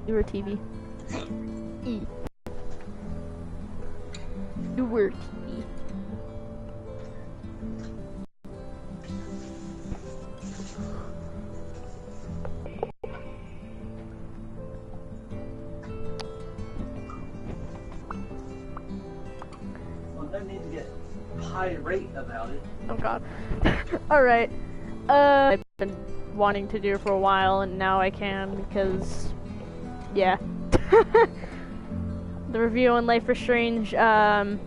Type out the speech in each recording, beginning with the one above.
You were TV. E. You were TV. Well, I need to get irate about it. Oh god. Alright. I've been wanting to do for a while, and now I can because, yeah. The review on Life is Strange, Life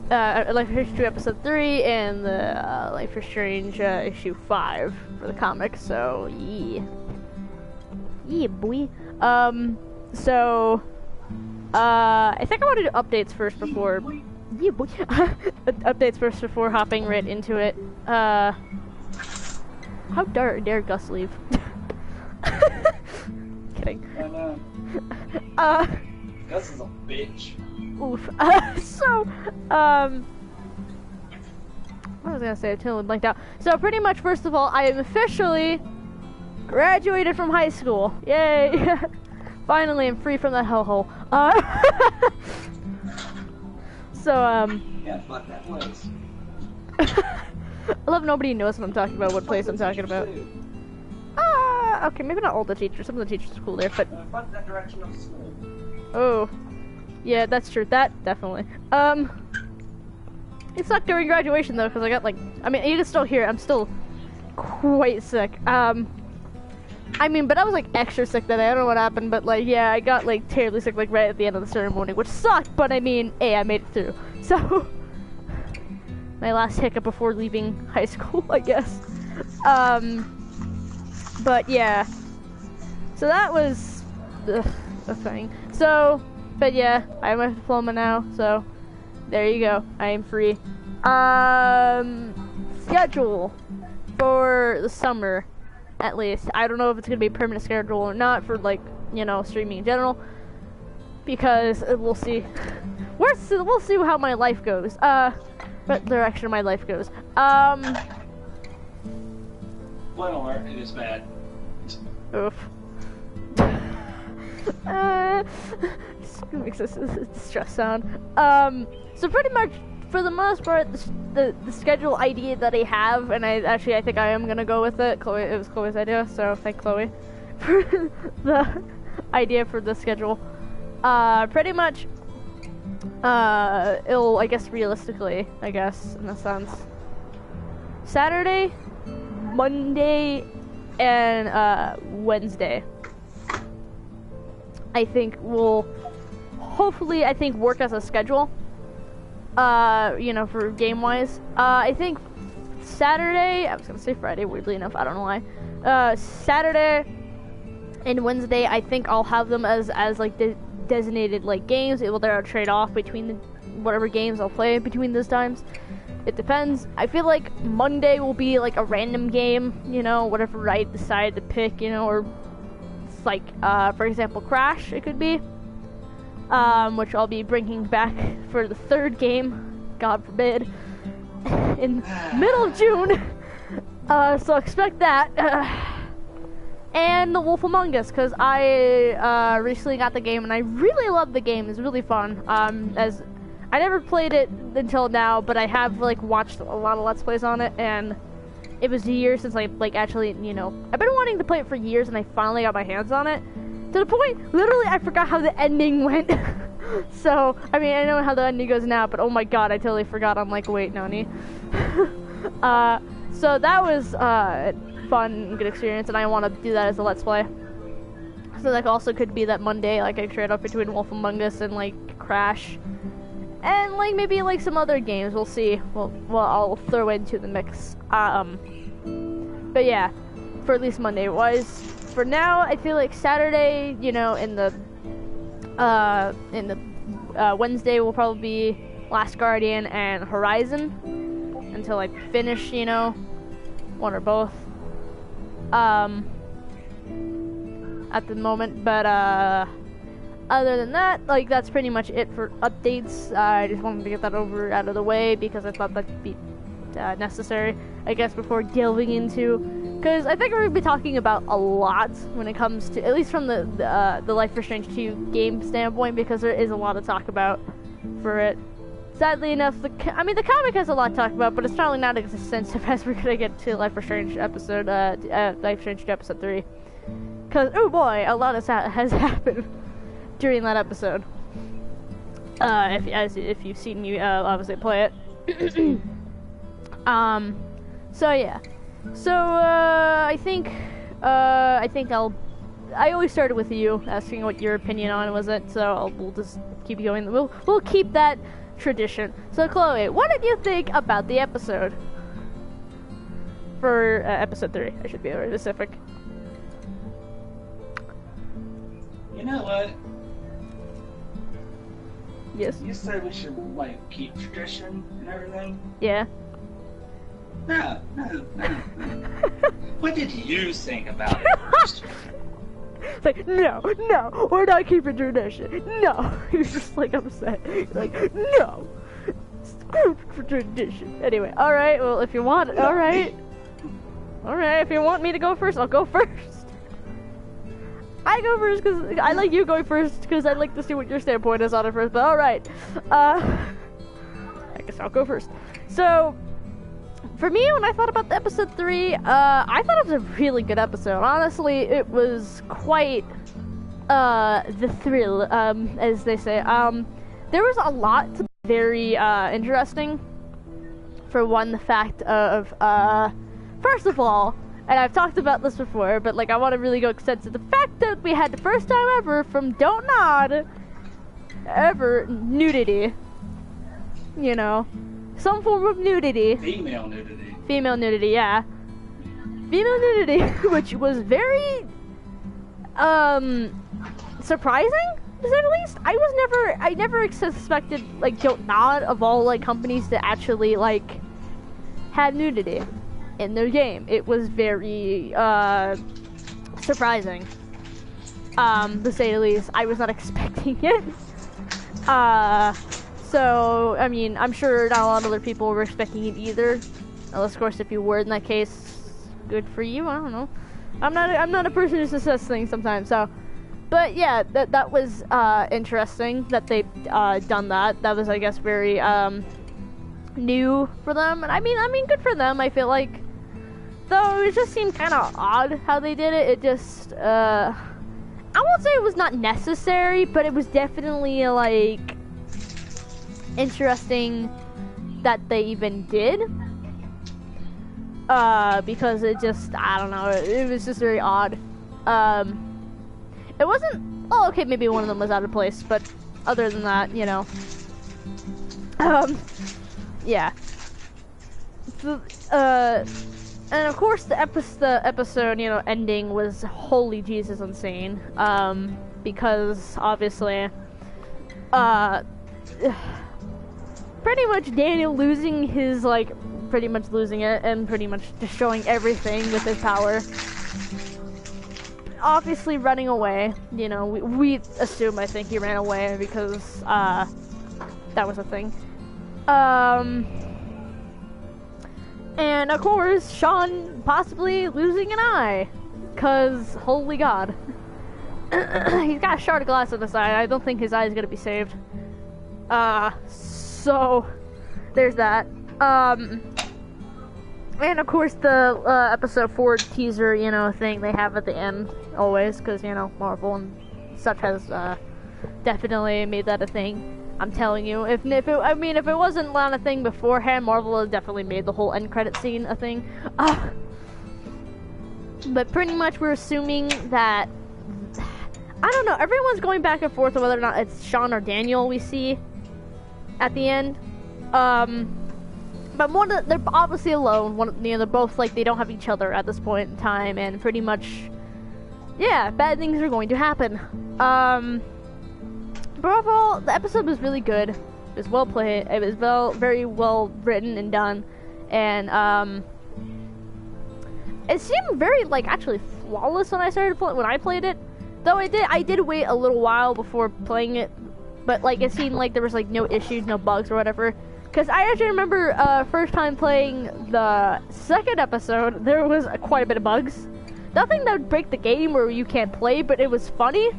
is Strange episode 3 and the Life is Strange issue 5 for the comic. So yeah, boy. So I think I want to do updates first before. Yeah, boy. Updates first before hopping right into it. How dare Gus leave? Kidding. I know. Gus is a bitch. Oof. So, what was I gonna say? I totally blanked out. So pretty much, first of all, I am officially graduated from high school. Yay! Finally, I'm free from that hellhole. Yeah, fuck that place. I love nobody knows what I'm talking about, what place I'm talking about. Okay, maybe not all the teachers. Some of the teachers are cool there, but... Fuck that direction of school. Oh. Yeah, that's true. That, definitely. It sucked during graduation, though, because I got, like... I mean, you can still hear it. I'm still quite sick. I mean, but I was, like, extra sick that day. I don't know what happened, but, like, yeah, I got, like, terribly sick, like, right at the end of the ceremony, which sucked, but, I mean, hey, I made it through. So... my last hiccup before leaving high school, I guess. But yeah, so that was a thing. So, but yeah, I have my diploma now, so there you go. I am free. Schedule for the summer, at least. I don't know if it's gonna be a permanent schedule or not for, like, you know, streaming in general, because we'll see. We'll see how my life goes. What direction my life goes. Spoiler alert, it is bad. Oof. Makes a distress sound. So pretty much, for the most part, the schedule idea that I have, and I think I am gonna go with it. It was Chloe's idea, so thank Chloe for the idea for the schedule. Pretty much, it'll, I guess, realistically, I guess, in a sense, Saturday, Monday, and Wednesday, I think will hopefully, I think, work as a schedule, you know, for game-wise. I think Saturday, I was gonna say Friday, weirdly enough, I don't know why, Saturday and Wednesday, I think I'll have them as like, designated, like, games. It will there trade off between whatever games I'll play between those times. It depends. I feel like Monday will be like a random game, you know, whatever I decide to pick, you know, or it's like, for example, Crash, it could be, which I'll be bringing back for the third game, God forbid, in middle of June. So expect that. And The Wolf Among Us, because I recently got the game and I really love the game. It's really fun. As I never played it until now, but I have, like, watched a lot of Let's Plays on it, and it was years since I, like, actually, you know, I've been wanting to play it for years, and I finally got my hands on it, to the point, literally, I forgot how the ending went. So, I mean, I know how the ending goes now, but oh my god, I totally forgot. I'm like, wait, nani? So that was, fun and good experience, and I want to do that as a Let's Play. So that also could be that Monday, like, I trade off between Wolf Among Us and, like, Crash, and, like, maybe, like, some other games. We'll see. Well, I'll throw into the mix. But yeah, for at least Monday wise. For now, I feel like Saturday, you know, in the Wednesday will probably be Last Guardian and Horizon until I finish, you know, one or both. At the moment, but other than that, like, that's pretty much it for updates. I just wanted to get that out of the way because I thought that'd be necessary, I guess, before delving into because I think we're gonna be talking about a lot when it comes to, at least from the Life is Strange 2 game standpoint, because there is a lot to talk about for it. Sadly enough, the comic has a lot to talk about, but it's probably not as extensive as we're gonna get to Life is Strange episode, Life is Strange 2 episode 3. Cause, oh boy, a lot has happened during that episode. If you've seen me, obviously play it. So yeah. So, I think I always started with you asking what your opinion on was it, so we'll just keep going. We'll keep that tradition. So Chloe, what did you think about the episode? For episode 3, I should be very specific. You know what? Yes. You said we should like keep tradition and everything. Yeah. No. What did you think about it? It's like, no, we're not keeping tradition. No. He's just like upset. He's like, no. Screw tradition. Anyway, alright, well, if you want, alright. Alright, if you want me to go first, I'll go first. I go first because I like you going first because I'd like to see what your standpoint is on it first, but alright. I guess I'll go first. So, for me, when I thought about the episode 3, I thought it was a really good episode. Honestly, it was quite, the thrill, as they say. There was a lot to be very, interesting. For one, the fact of, first of all, and I've talked about this before, but, like, I want to really go extensive. The fact that we had the first time ever from Don't Nod, ever, nudity. You know. Some form of nudity. Female nudity. Female nudity, yeah. Female nudity, which was very, surprising, to say the least. I never suspected, like, Don't Nod, of all, like, companies to actually, like, have nudity in their game. It was very, surprising, to say the least. I was not expecting it. So, I mean, I'm sure not a lot of other people were expecting it either. Unless, of course, if you were in that case, good for you, I don't know. I'm not a person who says things sometimes, so. But, yeah, that was, interesting that they, done that. That was, I guess, very, new for them. And I mean, good for them, I feel like. Though, it just seemed kind of odd how they did it. It just, I won't say it was not necessary, but it was definitely, like, interesting that they even did. Because it just, I don't know, it was just very odd. It wasn't, oh, okay, maybe one of them was out of place, but other than that, you know. Yeah. And of course the episode, you know, ending was holy Jesus insane. Because obviously, pretty much Daniel losing his, like, pretty much losing it and pretty much destroying everything with his power. Obviously running away, you know, we assume, I think he ran away because, that was a thing. And of course, Shawn possibly losing an eye. Cause, holy god. He's got a shard of glass on his eye. I don't think his eye is gonna be saved. So, there's that. And of course the, episode 4 teaser, you know, thing they have at the end, always, cause, you know, Marvel and such has, definitely made that a thing. I'm telling you, if it wasn't not a thing beforehand, Marvel has definitely made the whole end credit scene a thing. But pretty much we're assuming that, I don't know, everyone's going back and forth on whether or not it's Shawn or Daniel we see at the end. But they're obviously alone. You know, they're both, like, they don't have each other at this point in time, and pretty much, yeah, bad things are going to happen. But overall, the episode was really good. It was well played. It was very well written and done, and it seemed very, like, actually flawless when I played it. Though I did wait a little while before playing it, but, like, it seemed like there was, like, no issues, no bugs or whatever. Because I actually remember first time playing the second episode, there was quite a bit of bugs. Nothing that would break the game or you can't play, but it was funny.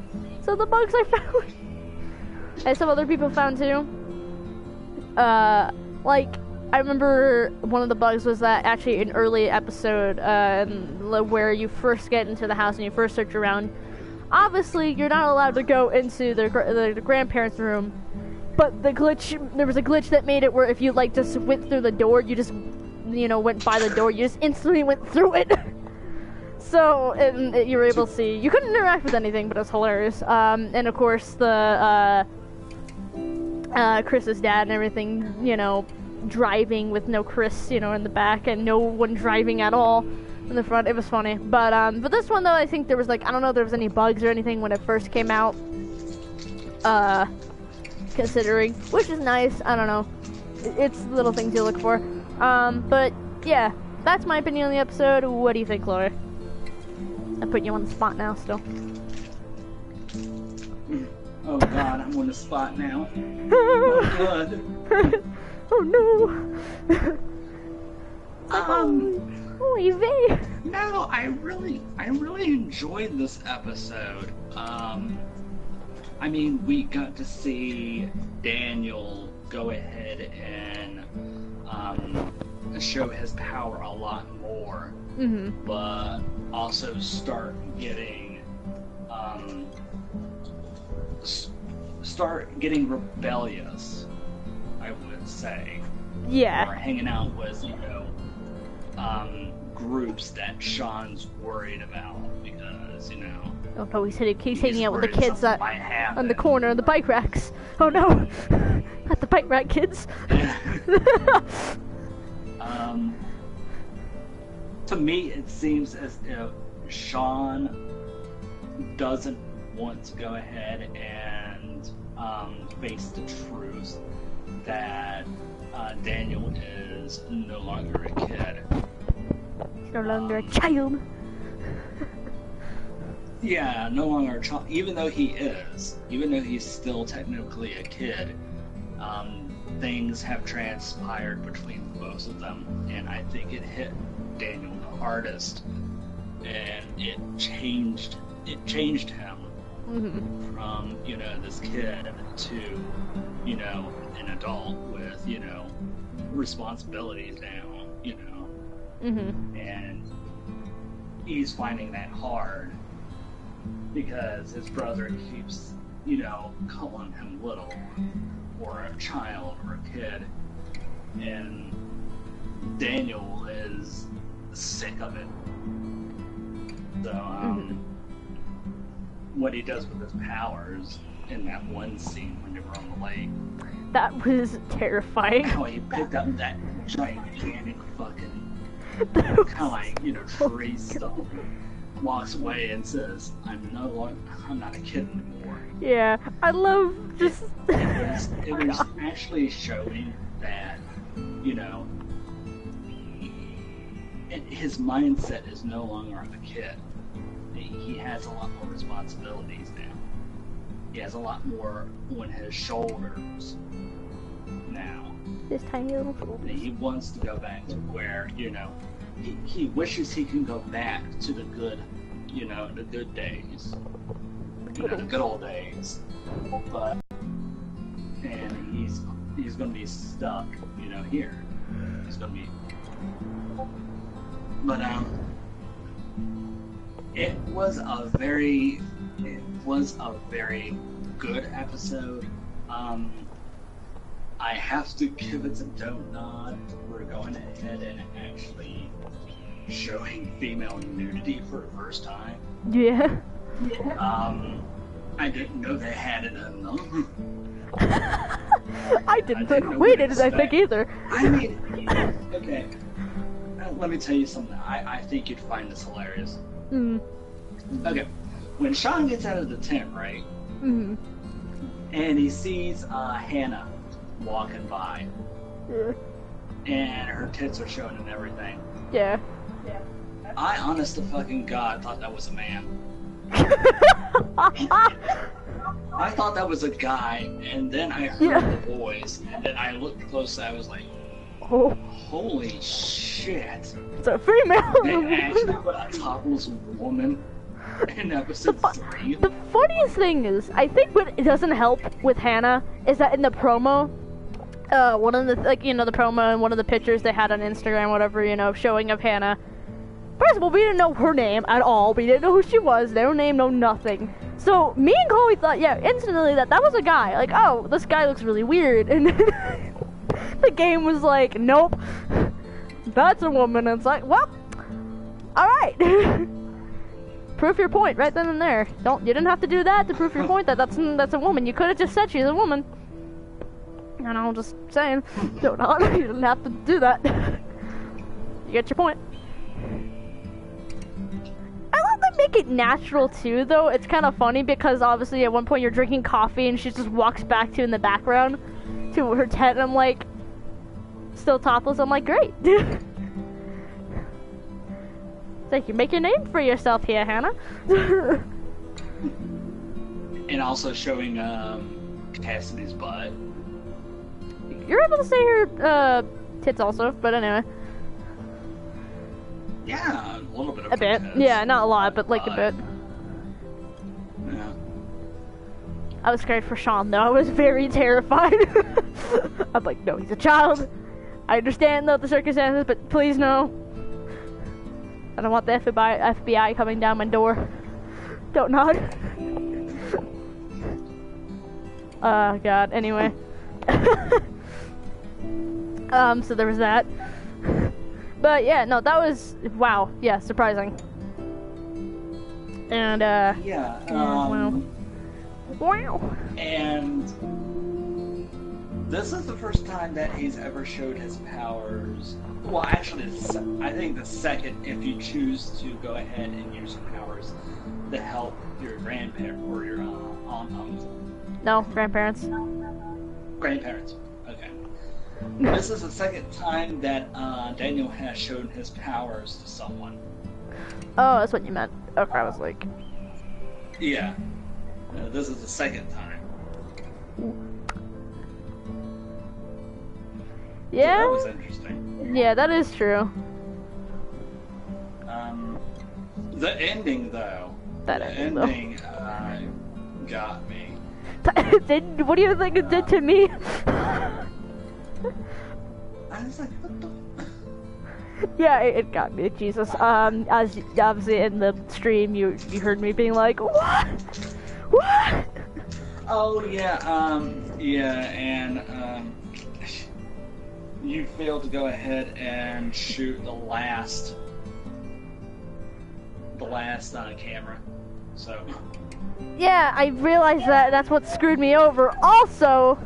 So the bugs I found, and some other people found too. Like, I remember one of the bugs was that actually an early episode where you first get into the house and you first search around. Obviously, you're not allowed to go into the grandparents' room, but there was a glitch that made it where if you like just went through the door, you just, went by the door, you just instantly went through it. So, you were able to see, you couldn't interact with anything, but it was hilarious. And of course, the, Chris's dad and everything, driving with no Chris, in the back, and no one driving at all in the front. It was funny. But this one, though, I think there was, I don't know if there was any bugs or anything when it first came out. Considering, which is nice. I don't know. It's little things you look for. But, yeah, that's my opinion on the episode. What do you think, Chloe? I'm putting you on the spot now, still. Oh god, I'm on the spot now. Oh god. Oh no. Oy vey. No, I really enjoyed this episode. I mean, we got to see Daniel go ahead and show his power a lot more, but also start getting rebellious, I would say. Yeah. Or hanging out with, groups that Shawn's worried about because, Oh no, he's hanging out with the kids on the happen. corner of the bike racks. Oh no, not the bike rack kids. To me, it seems as if Shawn doesn't want to go ahead and face the truth that Daniel is no longer a kid. He's no longer a child. Yeah, no longer a child. Even though he's still technically a kid, things have transpired between both of them, and I think it hit Daniel the hardest, and it changed him from, this kid to, an adult with, responsibilities now, and he's finding that hard because his brother keeps, calling him little or a child or a kid, and Daniel is sick of it. So, what he does with his powers in that one scene when they were on the lake. That was terrifying. How he picked up that gigantic fucking tree stump, walks away and says, I'm not a kid anymore. Yeah, I love just... It was actually showing that, his mindset is no longer of a kid. He has a lot more responsibilities now. He has a lot more on his shoulders now. This tiny little shoulders. He wants to go back to where, he wishes he can go back to the good, the good days. The good old days. But, and he's going to be stuck, here. He's going to be... But, it was a very good episode. I have to give it a don't nod for going ahead and actually showing female nudity for the first time. Yeah. I didn't know they had it in them. I didn't think either. I mean, okay. Let me tell you something. I think you'd find this hilarious. Okay, when Shawn gets out of the tent, right? And he sees Hannah walking by. And her tits are showing and everything. Yeah. I, honest to fucking God, thought that was a man. I thought that was a guy, and then I heard the voice, and then I looked closely. I was like, Oh, holy shit! it's a female. They actually put a topless woman in episode 3. The funniest thing is, I think what doesn't help with Hannah is that in the promo, one of the, the promo and one of the pictures they had on Instagram, whatever, showing of Hannah. First of all, we didn't know her name at all. We didn't know who she was. No name, no nothing. So me and Chloe thought, instantly that was a guy. Like, oh, this guy looks really weird. And the game was like, nope, that's a woman. And it's like, well, all right. Prove your point right then and there. You didn't have to do that to prove your point that that's a woman. You could have just said she's a woman. And I'm just saying, you didn't have to do that. You get your point. I love they make it natural too, though. It's kind of funny because obviously at one point you're drinking coffee and she just walks back to in the background to her tent, and I'm like, still topless. I'm like, great. It's like, you make a name for yourself here, Hannah. And also showing Cassidy's butt. You're able to say her tits also, but anyway. Yeah, a little bit of a bit. tits. Yeah, not a lot, but like a bit. Yeah. I was scared for Shawn though. I was very terrified. I'm like, no, he's a child. I understand though the circumstances, but please no. I don't want the FBI coming down my door. Don't nod. Oh god, anyway. So there was that. But yeah, no, that was, wow, yeah, surprising. And wow. And this is the first time that he's ever showed his powers. Well, actually, I think the second, if you choose to go ahead and use your powers to help your grandparent or your aunt. No, grandparents. Grandparents. Okay. This is the second time that Daniel has shown his powers to someone. Oh, that's what you meant. Okay, I was like... Yeah. This is the second time. Yeah? So that was interesting. Yeah, that is true. The ending, though. That ending got me. What do you think it did to me? I was like, what the... Yeah, it got me, Jesus. As obviously in the stream, you heard me being like, what? What? Oh, yeah, and, you failed to go ahead and shoot the last camera, so... Yeah, I realized that. That's what screwed me over. Also,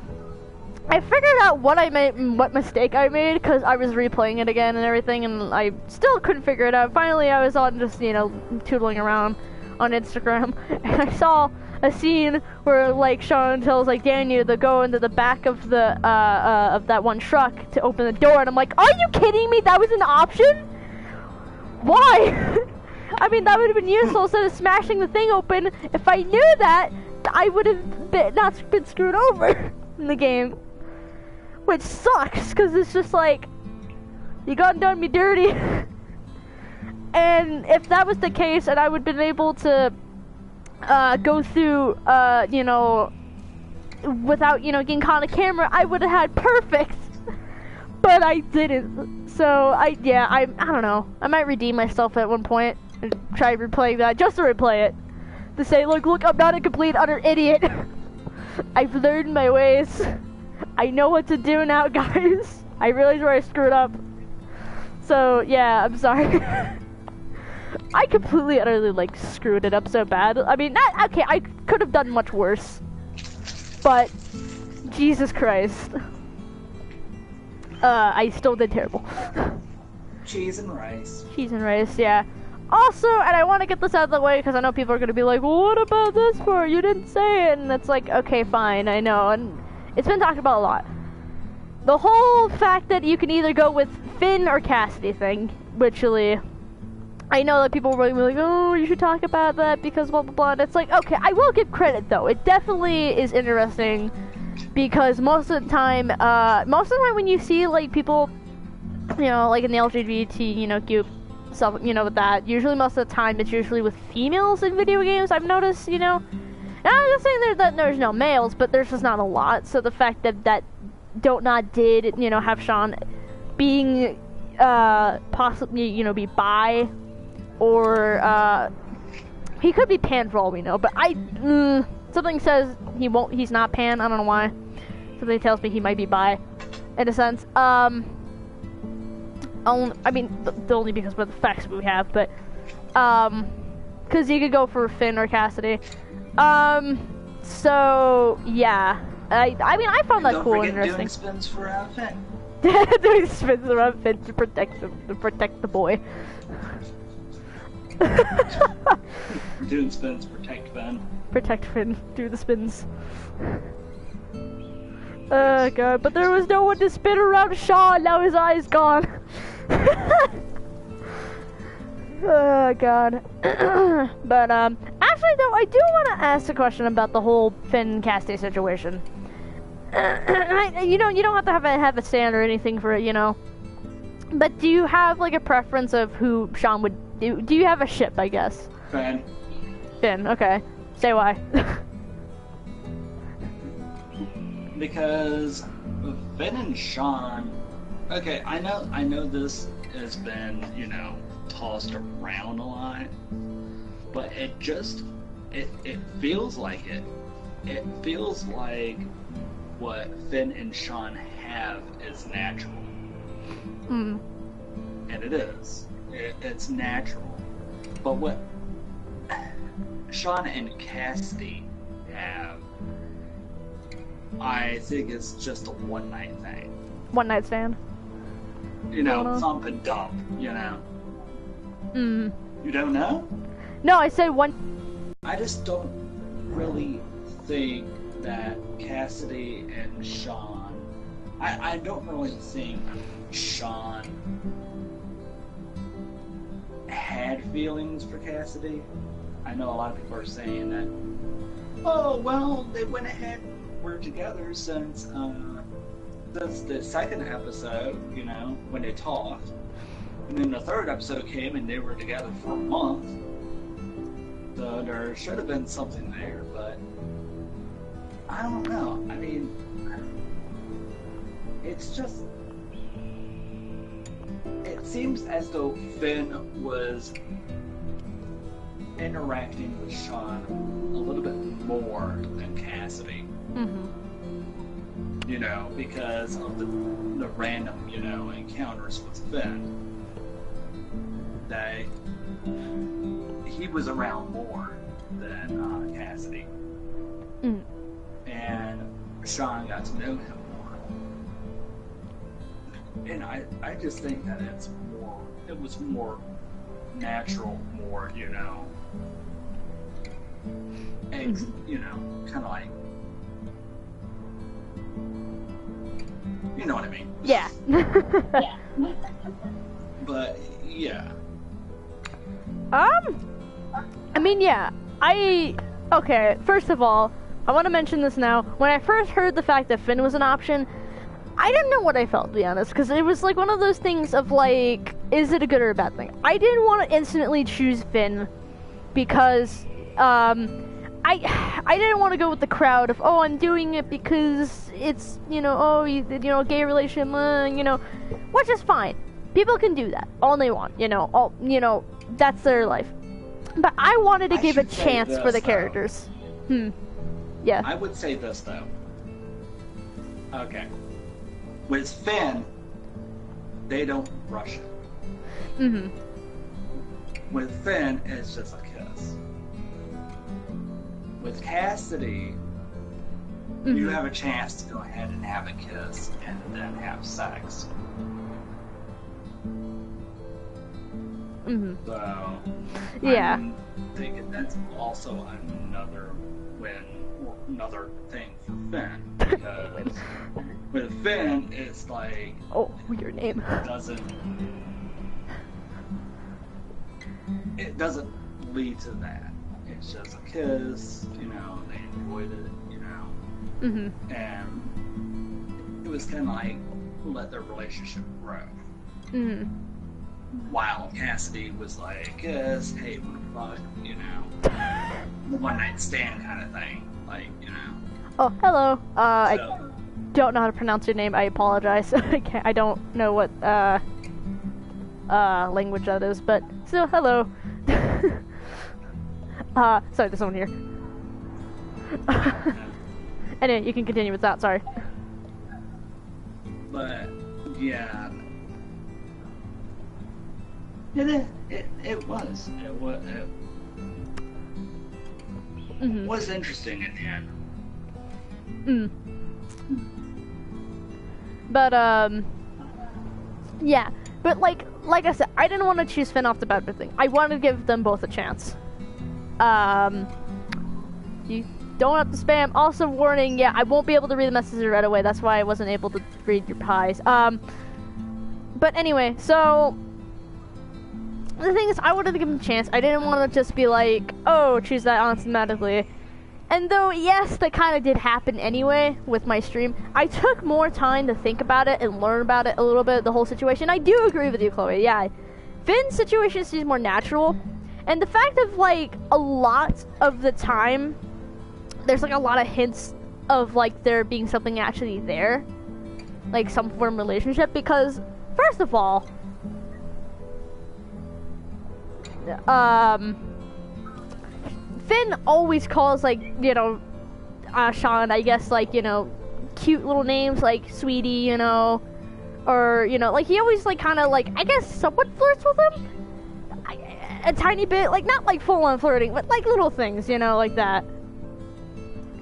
I figured out what mistake I made, because I was replaying it again and everything, and I still couldn't figure it out. Finally, I was on just, tootling around on Instagram, and I saw a scene where, like, Shawn tells, like, Daniel to go into the back of the, of that one truck to open the door, and I'm like, are you kidding me? That was an option? Why? I mean, that would have been useful instead of smashing the thing open. If I knew that, I would have not been screwed over in the game. Which sucks, because it's just like, you done me dirty. And if that was the case, and I would have been able to go through, without, getting caught on camera, I would have had perfect. But I didn't. So, I don't know. I might redeem myself at one point and try replaying that, just to replay it. To say, look, I'm not a complete utter idiot. I've learned my ways. I know what to do now, guys. I realized where I screwed up. So, yeah, I'm sorry. I completely, utterly, screwed it up so bad. I mean, okay, I could have done much worse. But, Jesus Christ. I still did terrible. Cheese and rice. Cheese and rice, yeah. Also, and I want to get this out of the way because I know people are going to be like, well, what about this part? You didn't say it. And it's like, okay, fine, I know. And it's been talked about a lot. The whole fact that you can either go with Finn or Cassidy thing, literally, I know that people were really like, oh, you should talk about that because blah blah blah. And it's like, okay, I will give credit though. It definitely is interesting because most of the time when you see like people, you know, like in the LGBT, you know, group stuff, you know, with that, usually most of the time it's usually with females in video games. I've noticed, you know. And I'm not saying that there's no males, but there's just not a lot. So the fact that Don't Not did, you know, have Shawn being possibly, you know, be bi. Or, he could be pan for all we know, but something says he's not pan, I don't know why. Something tells me he might be bi, in a sense. I mean, only because of the facts we have, but, because he could go for Finn or Cassidy. So, yeah. I mean, I found that cool and interesting. Doing spins for Finn. Doing spins around Finn to protect the boy. Doing spins, protect Finn. Protect Finn, do the spins. Oh god, but there was no one to spin around Shawn, now his eye's gone. Oh god. But actually though, I do want to ask a question about the whole Finn Cassidy situation. You know, you don't have to have a stand or anything for it, you know. But do you have like a preference of who Shawn would do you have a ship, I guess? Finn. Finn, okay. Say why. Because Finn and Shawn, okay, I know this has been, you know, tossed around a lot, but it feels like it. It feels like what Finn and Shawn have is natural. Mm. And it is. It's natural. But what Shawn and Cassidy have, I think it's just a one-night thing. One night stand? You know, thump and dump, you know? Mm. You don't know? No, I said one... I just don't really think that Cassidy and Shawn... I don't really think Shawn had feelings for Cassidy. I know a lot of people are saying that, oh, well, they went ahead and were together since the second episode, you know, when they talked. And then the third episode came and they were together for a month. So there should have been something there, but I don't know. I mean, it's just... It seems as though Finn was interacting with Shawn a little bit more than Cassidy. Mm-hmm. You know, because of the random, you know, encounters with Finn. That he was around more than Cassidy. Mm. And Shawn got to know him more. And I just think that it was more natural, more, you know, you know, kind of like, you know what I mean? Yeah. Yeah. But, yeah. I mean, yeah. Okay, first of all, I want to mention this now. When I first heard the fact that Finn was an option, I didn't know what I felt, to be honest, because it was like one of those things of like, is it a good or a bad thing? I didn't want to instantly choose Finn because, I didn't want to go with the crowd of, oh, I'm doing it because it's, you know, oh, you know, gay relation, you know, which is fine. People can do that all they want, you know, that's their life. But I wanted to give a chance for the characters. Yeah. I would say this, though. Okay. With Finn, they don't rush it. Mm-hmm. With Finn, it's just a kiss. With Cassidy, you have a chance to go ahead and have a kiss and then have sex. Mm-hmm. So, yeah. I'm thinking that's also another thing for Finn, because with Finn, it's like, oh, weird name. it doesn't lead to that. It's just a kiss, you know, they enjoyed it, you know. Mm-hmm. And it was kind of like let their relationship grow. Mm-hmm. While Cassidy was like, yes, hey, what the fuck, you know, one night stand kind of thing, like, you know. Oh, hello. So, I don't know how to pronounce your name. I apologize. I don't know what language that is, but still, hello. Sorry, there's someone here. Anyway, you can continue with that. Sorry. but yeah, it was Mm-hmm. was interesting in the end. Mm. But yeah. But like I said, I didn't want to choose Finn off the bat thing. I wanted to give them both a chance. You don't have to spam. Also, warning, yeah, I won't be able to read the messages right away. That's why I wasn't able to read your pies. But anyway, so the thing is, I wanted to give them a chance. I didn't want to just be like, oh, choose that automatically. And though, yes, that kind of did happen anyway with my stream, I took more time to think about it and learn about it a little bit, the whole situation. I do agree with you, Chloe, yeah. Finn's situation seems more natural. And the fact of, like, a lot of the time, there's, like, a lot of hints of, like, there being something actually there. Like, some form of relationship. Because, first of all, Finn always calls, like, you know, Shawn, I guess, like, you know, cute little names, like, sweetie, you know, or, you know, like, he always, like, kind of, like, I guess, somewhat flirts with him, a tiny bit, like, not, like, full-on flirting, but, like, little things, you know, like that.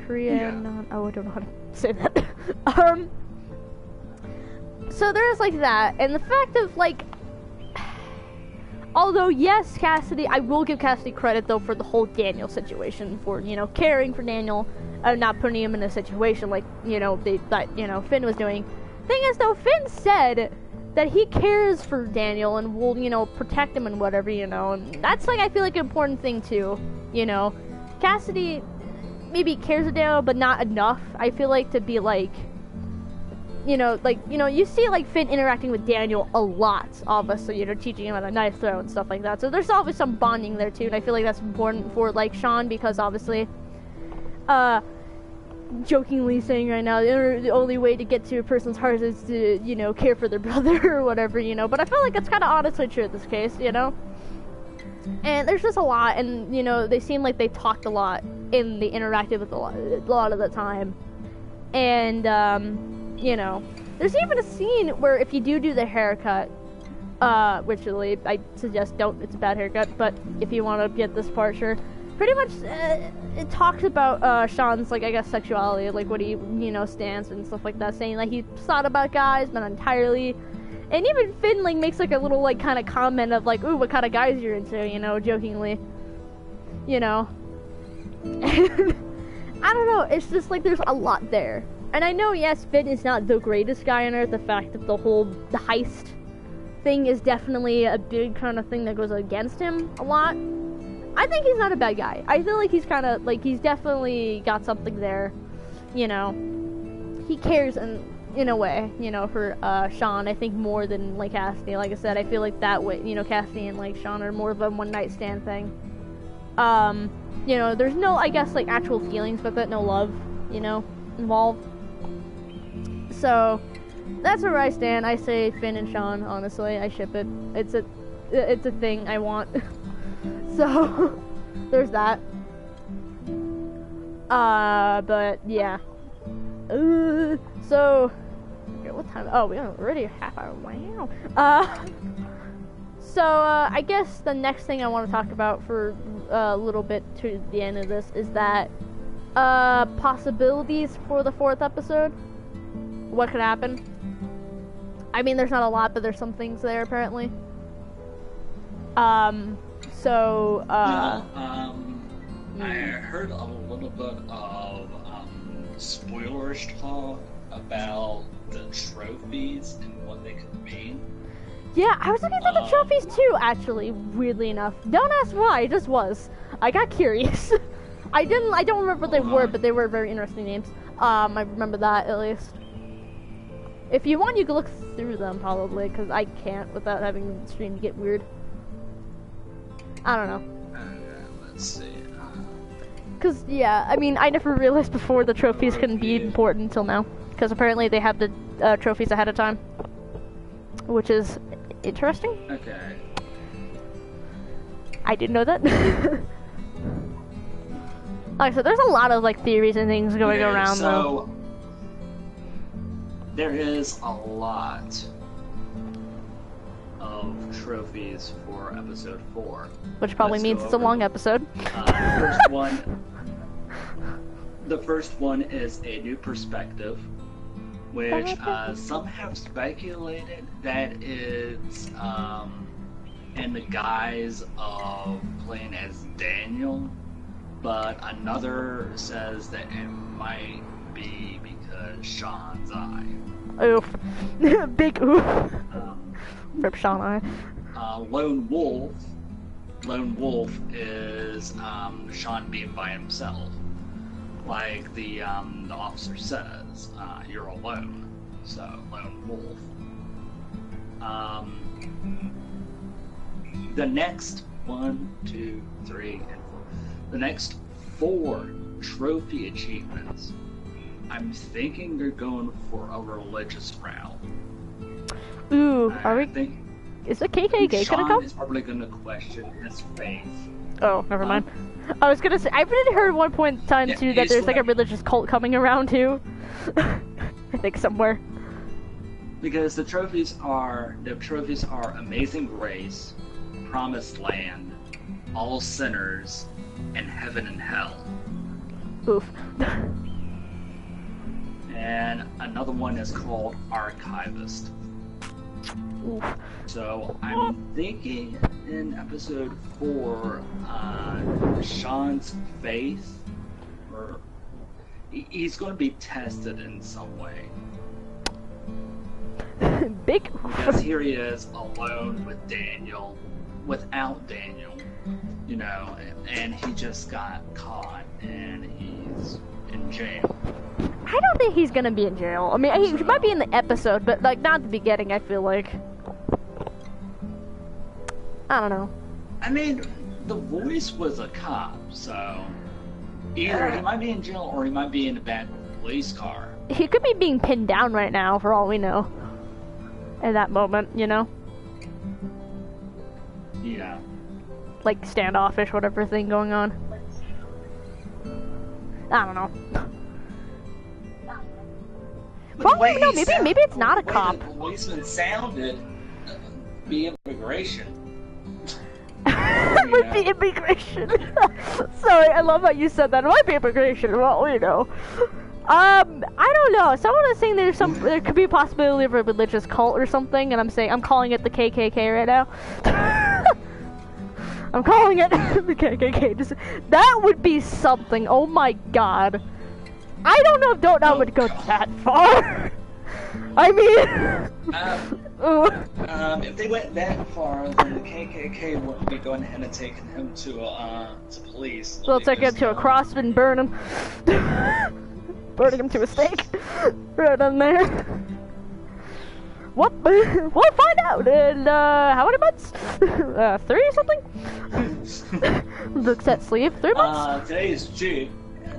Korean, Yeah. oh, I don't know how to say that. So there's, like, that, and the fact of, like, although, yes, Cassidy, I will give Cassidy credit, though, for the whole Daniel situation, for, you know, caring for Daniel, not putting him in a situation like, you know, that, you know, Finn was doing. Thing is, though, Finn said that he cares for Daniel and will, you know, protect him and whatever, you know, and that's, like, I feel like an important thing, too, you know. Cassidy maybe cares for Daniel, but not enough, I feel like, to be, like, you know, like, you know, you see, like, Finn interacting with Daniel a lot, obviously, you know, teaching him how to knife throw and stuff like that, so there's always some bonding there, too, and I feel like that's important for, like, Shawn, because, obviously, jokingly saying right now, the only way to get to a person's heart is to, you know, care for their brother or whatever, you know, but I feel like it's kind of honestly true in this case, you know, and there's just a lot, and, you know, they seem like they talked a lot, and they interacted with a lot of the time, and, you know, there's even a scene where if you do the haircut, which really, I suggest don't, it's a bad haircut, but if you want to get this part, sure. Pretty much, it talks about, Shawn's, like, I guess, sexuality, like, what he, you know, stands and stuff like that, saying, like, he's thought about guys, but not entirely, and even Finn, like, makes, like, a little, like, kind of comment of, like, ooh, what kind of guys you're into, you know, jokingly, you know, I don't know, it's just, like, there's a lot there. And I know, yes, Finn is not the greatest guy on Earth. The fact that the heist thing is definitely a big kind of thing that goes against him a lot. I think he's not a bad guy. I feel like he's kind of, like, he's definitely got something there, you know. He cares in a way, you know, for Shawn, I think more than, like, Cassidy. Like I said, I feel like that way, you know, Cassidy and, like, Shawn are more of a one-night stand thing. You know, there's no, I guess, like, actual feelings with it, no love, you know, involved. So, that's where I stand. I say Finn and Shawn, honestly. I ship it. It's a thing I want. So, there's that. But, yeah. So, okay, what time? Oh, we're already a half hour. Wow. So, I guess the next thing I want to talk about for a little bit to the end of this is that, possibilities for the 4th episode. What could happen? I mean, there's not a lot, but there's some things there, apparently. So, I heard a little bit of, spoilerish talk about the trophies and what they could mean. Yeah, I was looking through the trophies too, actually, weirdly enough. Don't ask why, it just was. I got curious. I don't remember what they were, but they were very interesting names. I remember that, at least. If you want, you can look through them, probably, because I can't without having the stream get weird. I don't know. Let's see. Because, yeah, I mean, I never realized before the trophies couldn't be important until now. Because apparently they have the trophies ahead of time. Which is interesting. Okay. I didn't know that. Like I said, there's a lot of, like, theories and things going around, though. There is a lot of trophies for episode 4. Which probably means it's a long episode. The first one is a new perspective, which some have speculated that it's in the guise of playing as Daniel, but another says that it might be because Shawn's eye. Oof. Big oof. Rip Shawn eye. Lone Wolf is Shawn being by himself. Like the officer says, you're alone. So, Lone Wolf. The next 1, 2, 3, and 4. The next 4 trophy achievements, I'm thinking they're going for a religious route. Ooh, are we? Is the KKK gonna come? Shawn is probably gonna question his faith. Oh, never mind. I was gonna say, I've really heard at one point in time too that there's like a religious cult coming around too. I think somewhere. Because the trophies are Amazing Grace, Promised Land, All Sinners, and Heaven and Hell. Oof. And another one is called Archivist. Oof. So I'm thinking in episode 4, Shawn's faith, or he's going to be tested in some way. Big. Because here he is alone with Daniel, without Daniel, you know, and he just got caught and he's in jail. I don't think he's gonna be in jail. I mean, he might be in the episode, but like not the beginning. I feel like. I don't know. I mean, the voice was a cop, so either he might be in jail or he might be in the back of a police car. He could be being pinned down right now, for all we know. At that moment, you know. Yeah. Like standoffish, whatever thing going on. I don't know. Well, no, maybe it's not a cop. The policeman sounded be immigration. It would be immigration. Sorry, I love how you said that. It might be immigration. Well, you know. I don't know. Someone was saying there could be a possibility of a religious cult or something, and I'm calling it the KKK right now. I'm calling it the KKK. That would be something. Oh my god. I don't know if Don't would go that far. I mean, if they went that far, then the KKK wouldn't be going ahead and taking him to police. They'll take him to a cross and burn him. Burning him to a stake. Right on there. What? We'll find out in, how many months? 3 or something? Looks at sleeve. 3 months? Today is June.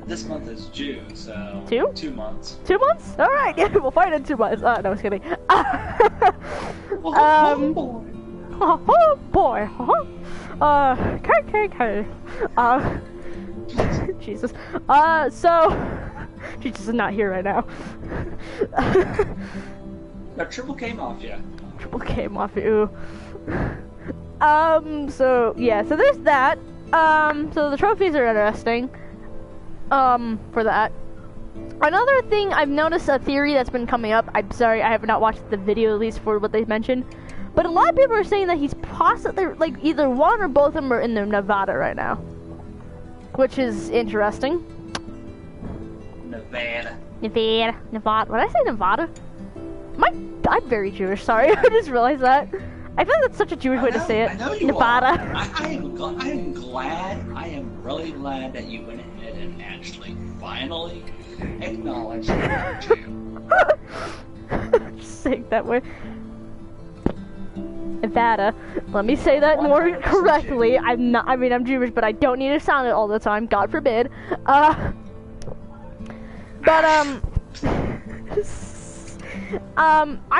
This month is June, so... 2? 2 months. 2 months? Alright, yeah, we'll find in 2 months. No, I was kidding. Oh boy. KKK. Jesus. So... Jesus is not here right now. No, Triple K Mafia. Triple K Mafia. So yeah, so there's that. So the trophies are interesting. For that. Another thing I've noticed, a theory that's been coming up. I'm sorry, I have not watched the video at least for what they mentioned, but a lot of people are saying that he's possibly like either one or both of them are in Nevada right now, which is interesting. Nevada. What did I say? Nevada? I'm very Jewish. Sorry, I just realized that. I feel like that's such a Jewish way to say it. I know you Nevada. are. I am glad. I am really glad that you went ahead and actually finally acknowledged that you're Jew. Just saying that way. Nevada. Let me say that more correctly. I'm not. I mean, I'm Jewish, but I don't need to sound it all the time. God forbid. I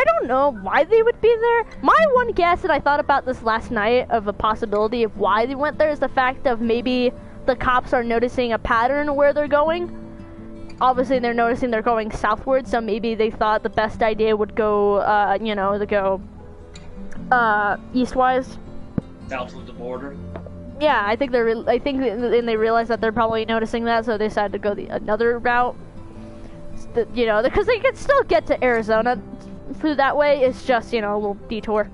don't know why they would be there. My one guess, and I thought about this last night, of a possibility of why they went there is the fact of maybe the cops are noticing a pattern where they're going. Obviously, they're noticing they're going southward, so maybe they thought the best idea would go, to go, eastwise. South of the border. Yeah, I think and they realized that they're probably noticing that, so they decided to go another route. Because they can still get to Arizona through that way. It's just, a little detour,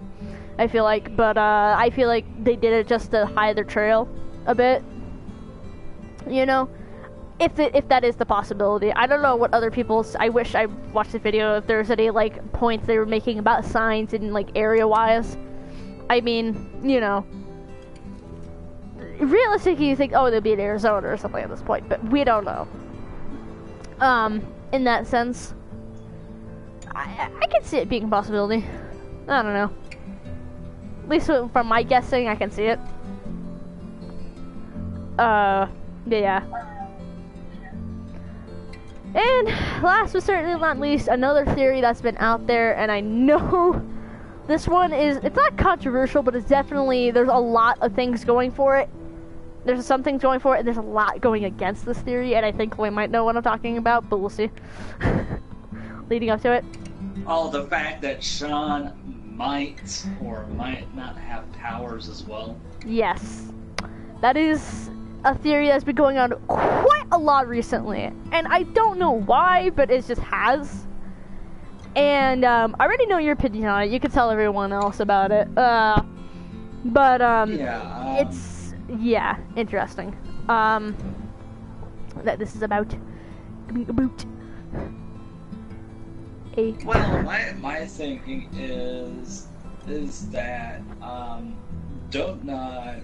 I feel like. But I feel like they did it just to hide their trail a bit. If that is the possibility. I don't know what other people's. I wish I watched the video if there's any like points they were making about signs and like area-wise. I mean, realistically, you think, oh, they'll be in Arizona or something at this point, but we don't know. In that sense, I can see it being a possibility. I don't know. At least from my guessing, I can see it. Yeah. And last but certainly not least, another theory that's been out there, and I know this one it's not controversial, but it's definitely, there's a lot of things going for it. There's some things going for it, and there's a lot going against this theory, and I think we might know what I'm talking about, but we'll see. Leading up to it. Oh, the fact that Shawn might or might not have powers as well. Yes. That is a theory that's been going on quite a lot recently, and I don't know why, but it just has. And I already know your opinion on it. You can tell everyone else about it. It's interesting. That this is about a. Well, my thinking is that Donut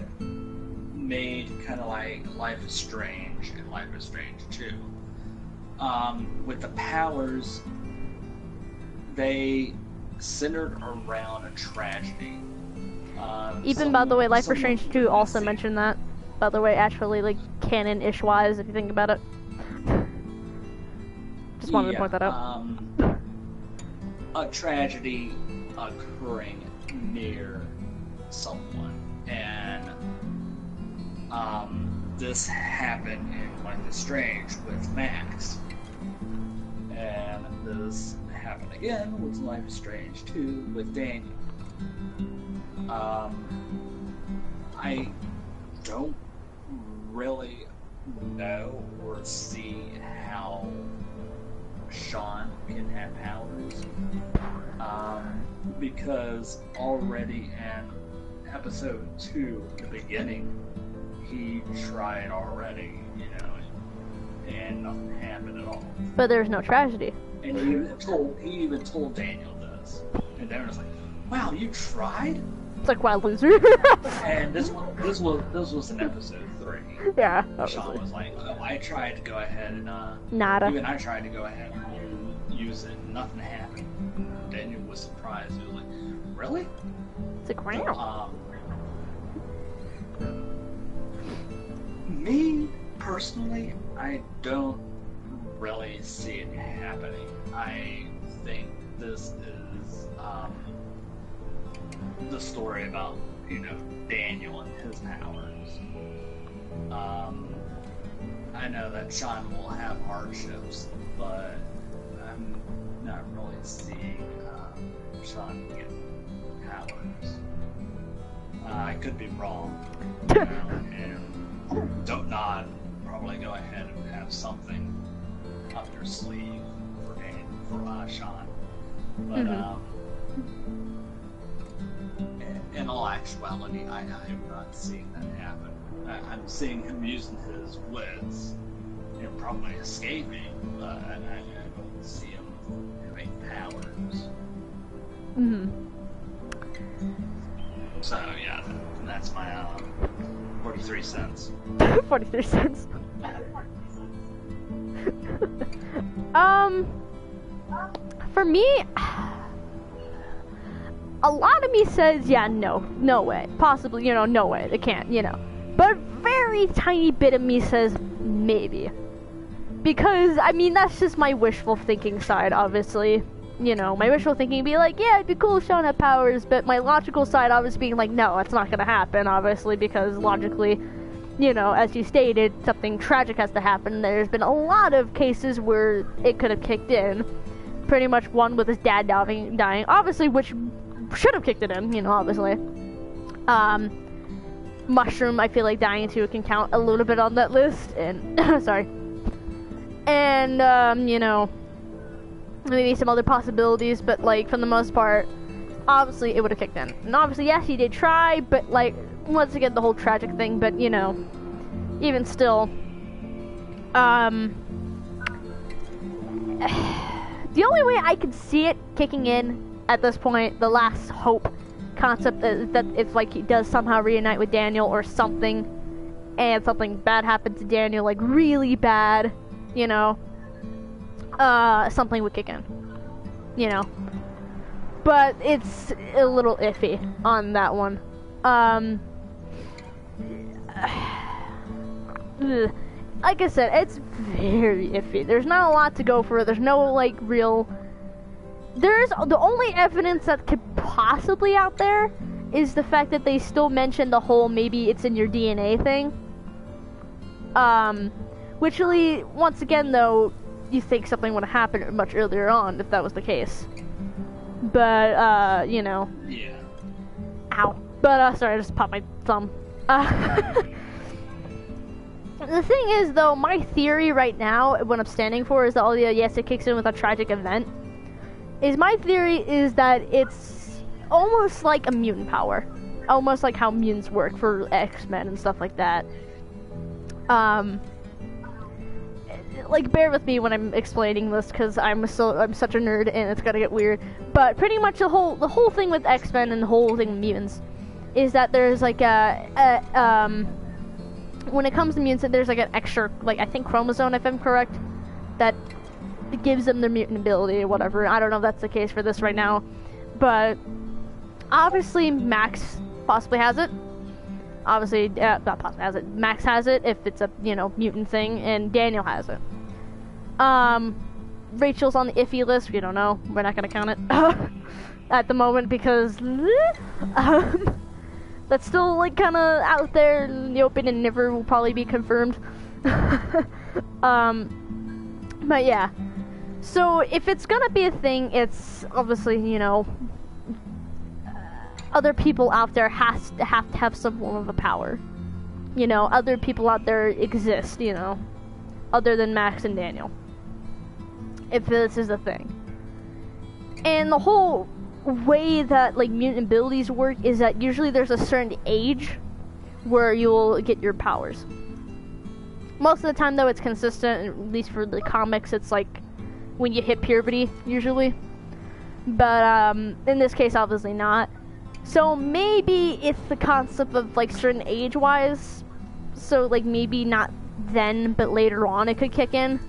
made kind of like Life is Strange and Life is Strange 2. With the powers, they centered around a tragedy. Even by the way, Life is Strange 2 also mentioned that. By the way, actually, like canon-ish wise, if you think about it. Just wanted to point that out. A tragedy occurring near someone, and this happened in Life is Strange with Max, and this happened again with Life is Strange 2 with Daniel. I don't really know or see how Shawn can have powers, because already in episode 2, the beginning, he tried already, and nothing happened at all. But there's no tragedy. And he even told Daniel this, and Daniel was like, "Wow, you tried?" It's like, wow, loser. And this was in episode 3. Yeah. Shawn was like, "Oh, I tried to go ahead and Nada. Even I tried to go ahead and use it, and nothing happened." Daniel was surprised. He was like, "Really?" It's like, wow. Me personally, I don't really see it happening. I think this is the story about Daniel and his powers. I know that Shawn will have hardships, but I'm not really seeing Shawn get powers. I could be wrong, and don't nod. Probably go ahead and have something up their sleeve for Shawn, but in all actuality, I am not seeing that happen. I'm seeing him using his wits and probably escaping, but I don't see him having powers. So yeah, that's my 43 cents. 43 cents. For me, a lot of me says, yeah, no way. Possibly, no way. They can't, But a very tiny bit of me says, maybe. Because, I mean, that's just my wishful thinking side, obviously. My wishful thinking would be like, yeah, it'd be cool if Shawn had powers, but my logical side, I was being like, no, that's not gonna happen, obviously, because logically, as you stated, something tragic has to happen. There's been a lot of cases where it could have kicked in. Pretty much one with his dad dying, obviously, which should have kicked it in, obviously. Mushroom, I feel like dying too can count a little bit on that list, and, sorry. And, maybe some other possibilities, but, like, for the most part, obviously, it would have kicked in. And obviously, yes, he did try, but, like, once again, the whole tragic thing, but, even still, the only way I could see it kicking in at this point, the last hope concept is that if, like, he does somehow reunite with Daniel or something, and something bad happened to Daniel, like, really bad, something would kick in, But it's a little iffy on that one. Like I said, it's very iffy. There's not a lot to go for. There's no, like, real... There's... The only evidence that could possibly out there is the fact that they still mention the whole maybe it's in your DNA thing. Which really, once again, though, you think something would have happened much earlier on if that was the case. But, Yeah. Ow. But, sorry, I just popped my thumb. The thing is, though, my theory right now, what I'm standing for, is that, oh, yeah, yes, it kicks in with a tragic event. My theory is that it's almost like a mutant power. Almost like how mutants work for X-Men and stuff like that. Like, bear with me when I'm explaining this, because I'm such a nerd, and it's gonna get weird. But pretty much the whole thing with X-Men and the whole thing with mutants is that there's, like, when it comes to mutants, there's, like, an extra, like, I think chromosome, if I'm correct, that gives them their mutant ability or whatever. I don't know if that's the case for this right now. But, obviously, Max possibly has it. Obviously, not possibly has it. Max has it if it's a, mutant thing, and Daniel has it. Rachel's on the iffy list. We don't know. We're not gonna count it at the moment because that's still, like, kind of out there in the open and never will probably be confirmed. But yeah. So if it's gonna be a thing, it's obviously, other people out there have to have some form of a power. Other people out there exist, other than Max and Daniel. If this is a thing. And the whole way that, like, mutant abilities work is that usually there's a certain age where you'll get your powers. Most of the time, though, it's consistent, at least for the comics, it's like when you hit puberty, usually. But, in this case, obviously not. So maybe it's the concept of, like, certain age-wise. So, like, maybe not then, but later on it could kick in,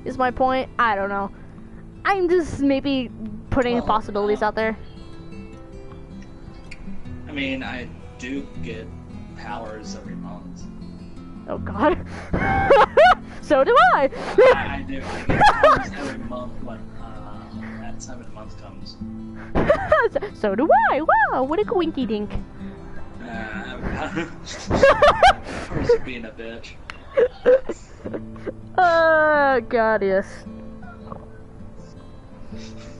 is my point. I don't know. I'm just maybe putting possibilities out there. I mean, I do get powers every month. Oh, God. So do I! I do. I get powers every month when that 7th month comes. So do I! Wow, what a coinky dink. Of course, you're being a bitch. God, yes.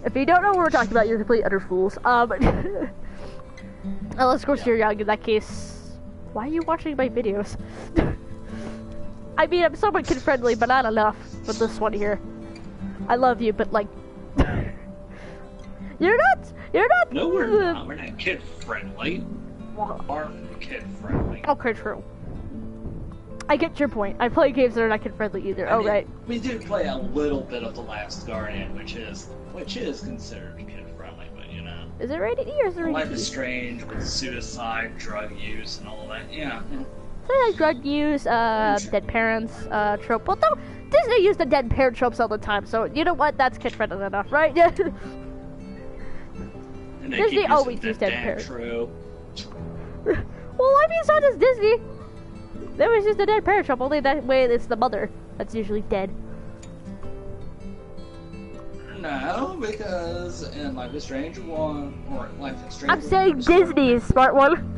If you don't know what we're talking about, you're complete utter fools. Let's go serious in that case. Why are you watching my videos? I mean, I'm somewhat kid-friendly, but not enough with this one here. I love you, but, like... You're not... No, we're not. We're not kid-friendly. We're kid-friendly. Okay, true. I get your point. I play games that are not kid-friendly either. I mean, right. We do play a little bit of The Last Guardian, which is considered kid-friendly, but, Is it rated E or is it rated Life E? is Strange with suicide, drug use, and all that. Yeah. Drug use, dead parents, trope. Although Disney used the dead parent tropes all the time, so you know what? That's kid-friendly enough, right? Yeah. And they Disney keep always using used the dead damn parents. trope. Well, I mean, so does Disney. They always use the dead parent trope, only that way it's the mother that's usually dead. No, because in Life is Strange 1, or Life is Strange... I'm saying Disney, smart one.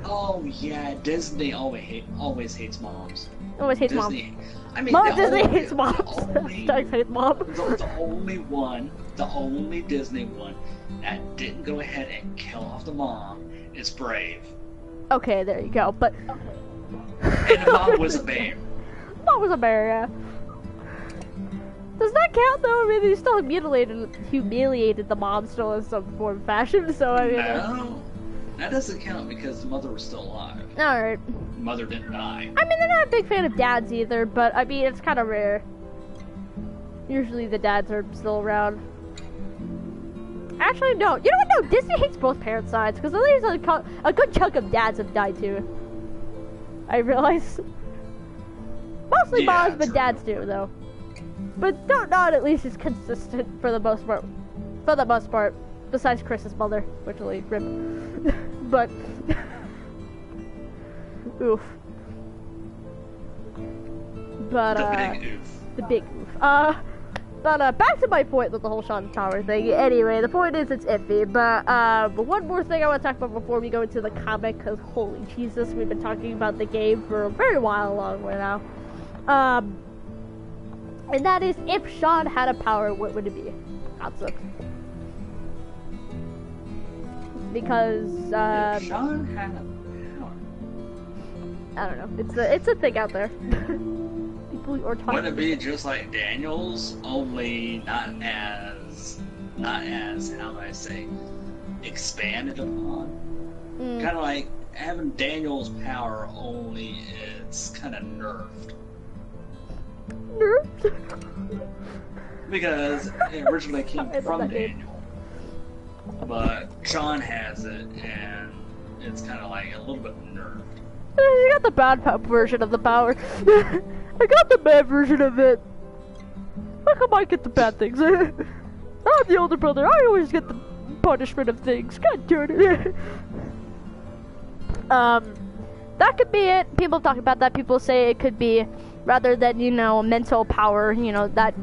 Oh yeah, Disney always hates moms. Always hates Disney, mom. I mean, Disney hates moms. Hashtag hates mom. The only Disney one that didn't go ahead and kill off the mom is Brave. Okay, there you go, but... And the mom was a bear. Mom was a bear, yeah. Does that count though? I mean, he still humiliated the mom still in some form of fashion, so I mean... No, that doesn't count because the mother was still alive. Alright. The mother didn't die. I mean, they're not a big fan of dads either, but I mean, it's kind of rare. Usually the dads are still around. Actually, no. You know what? No, Disney hates both parent sides, because there's a good chunk of dads have died too. I realize. Mostly Yeah, moms, but true. dads do, though. But not at least is consistent for the most part. For the most part. Besides Chris's mother, which will rip. But... oof. But, The big oof. the big oof. But back to my point with the whole Shawn Tower thing. Anyway, the point is it's iffy. But one more thing I want to talk about before we go into the comic, because holy Jesus, we've been talking about the game for a very long way now. And that is, if Shawn had a power, what would it be? Katsu. Because If Shawn had a power, I don't know. It's a thing out there. People are talking. wouldn't it be just like Daniel's, only not as how do I say, expanded upon? Kind of like having Daniel's power, only it's kind of nerfed. Nerfed? Because it originally came I love from that name. Daniel, but Shawn has it, and it's kind of like a little bit nerfed. You got the bad version of the power. I got the bad version of it. How come I get the bad things? I'm the older brother. I always get the punishment of things. God darn it. That could be it. People talk about that. People say it could be, rather than, mental power, that,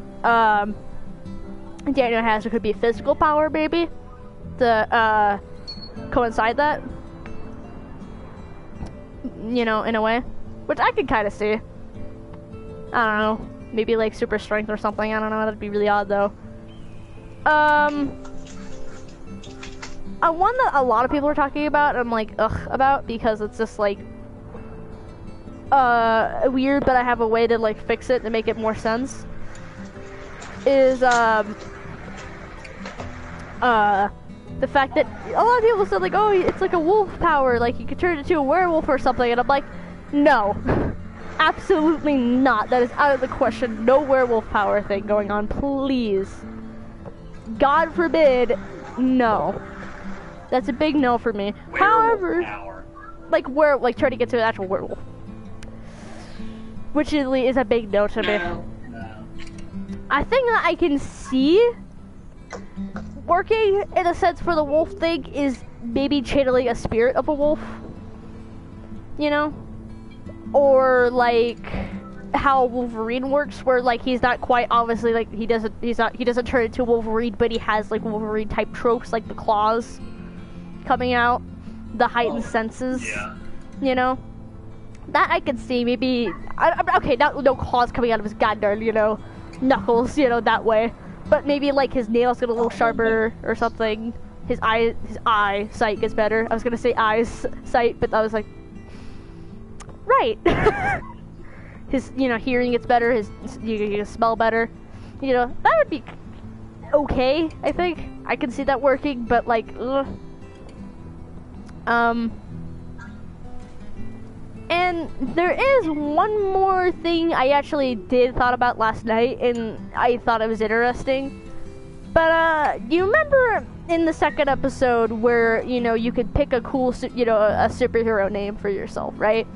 Daniel has, it could be physical power, maybe, to, coincide that. In a way. Which I could kind of see. I don't know. Maybe like super strength or something. I don't know. That'd be really odd though. One that a lot of people are talking about, I'm like, ugh, about, because it's just like, weird, but I have a way to like fix it to make it more sense. Is, the fact that a lot of people said like, oh, it's like a wolf power, like you could turn into a werewolf or something, and I'm like, no. Absolutely not. That is out of the question. No werewolf power thing going on, please. God forbid, no. That's a big no for me. Werewolf However, power. like trying to get to an actual werewolf, which is a big no to me. No. I think that I can see working in a sense for the wolf thing is maybe channeling a spirit of a wolf, or like how Wolverine works, where like he's not quite obviously like he doesn't turn into Wolverine, but he has like Wolverine type tropes like the claws coming out, the heightened senses, that I could see. Maybe okay, not no claws coming out of his goddamn knuckles, that way. But maybe like his nails get a little sharper or something. His eye sight gets better. I was gonna say eyes sight, but I was like, right. His hearing gets better. You can smell better. That would be okay. I think I can see that working, but like, ugh. And there is one more thing I actually thought about last night, and I thought it was interesting. But you remember in the second episode where you could pick a cool a superhero name for yourself, right?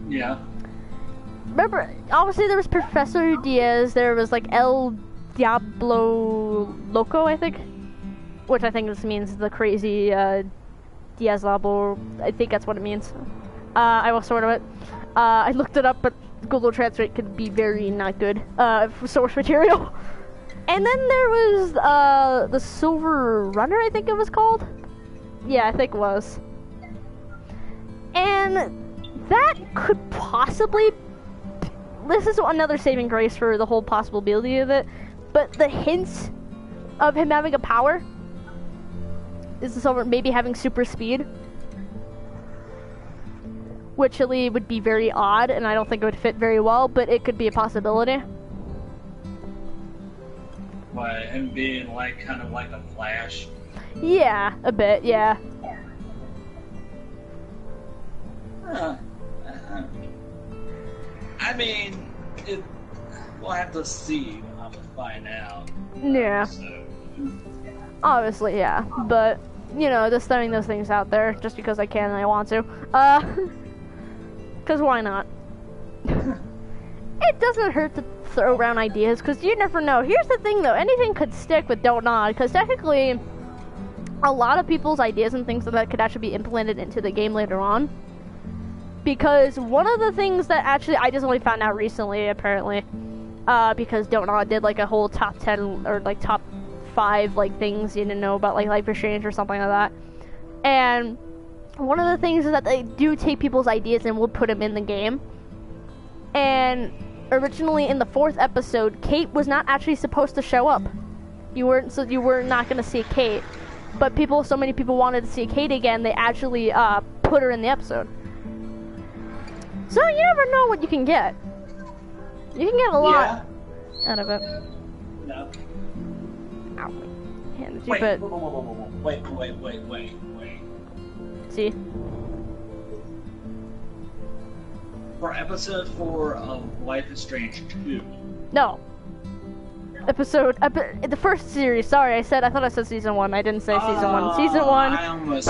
Yeah. Remember, obviously there was Professor Diaz. There was like El Diablo Loco, I think, which I think this means the crazy Diaz Labo. I think that's what it means. I will sort of it. I looked it up, but Google Translate could be very not good for source material. And then there was the Silver Runner, I think it was called. Yeah, I think it was. And that could possibly. This is another saving grace for the whole possibility of it. But the hints of him having a power is the Silver, maybe having super speed, which really would be very odd, and I don't think it would fit very well, but it could be a possibility. What, him being like kind of like a Flash? Yeah, a bit, yeah. I mean, we'll have to see. I'll find out. Yeah. So. Obviously, yeah. But, just throwing those things out there just because I can and I want to. Because why not? It doesn't hurt to throw around ideas, because you never know. Here's the thing, though. Anything could stick with Don't Nod, because technically, a lot of people's ideas and things like that could actually be implemented into the game later on. Because one of the things that actually I just only found out recently, apparently, because Don't Nod did like a whole top 10 or like top 5 like things you didn't know about, like Life is Strange or something like that. And one of the things is that they do take people's ideas and will put them in the game. And originally in the 4th episode, Kate was not actually supposed to show up. You were not going to see Kate. But so many people wanted to see Kate again, they actually put her in the episode. So you never know what you can get. You can get a lot out of it. No. Ow. Hand it Wait, but wait. see. For episode 4 of Life is Strange 2. No. The first series. Sorry, I thought I said season 1. I didn't say season 1. Season 1. I almost.